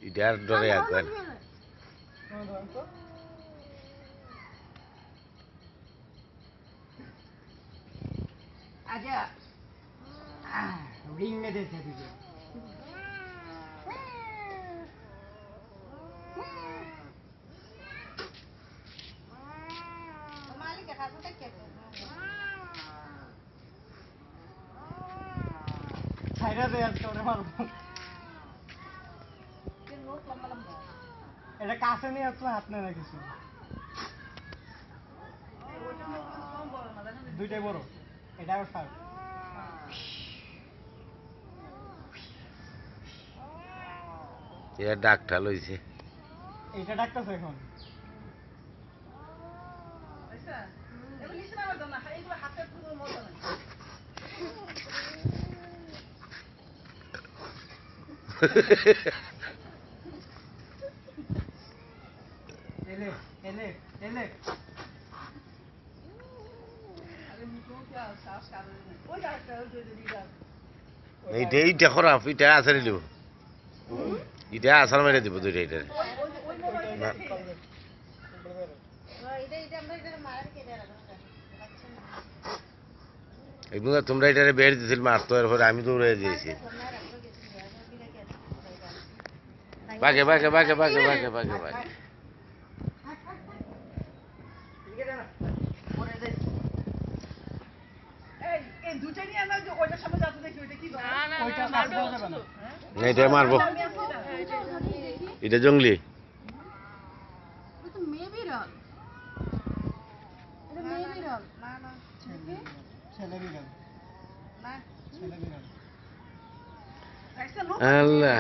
এটার ডরে একবার আচ্ছা রিং মেরেছে দিকে ছাইরা দে আজকে ওরে মারবো এটা কাছে নিয়ে আসলে হাত নেই না কিছু দুইটাই বড় এটা আবার সার এরা ডাকটা লইছে এইটা ডাকতেছে এখন এলে এলে এলে এইটা খারাপ এটা আসারি দিব এটা আসার মেরে দিব দুইটা এটা এগুলো তোমরা এটারে বের দিছিল মারতো এরপরে আমি দৌড়ে দিয়েছি বাগে বাগে বাগে বাগে বাগে বাগে বাগে এটা মারবো এটা জঙ্গলি আল্লাহ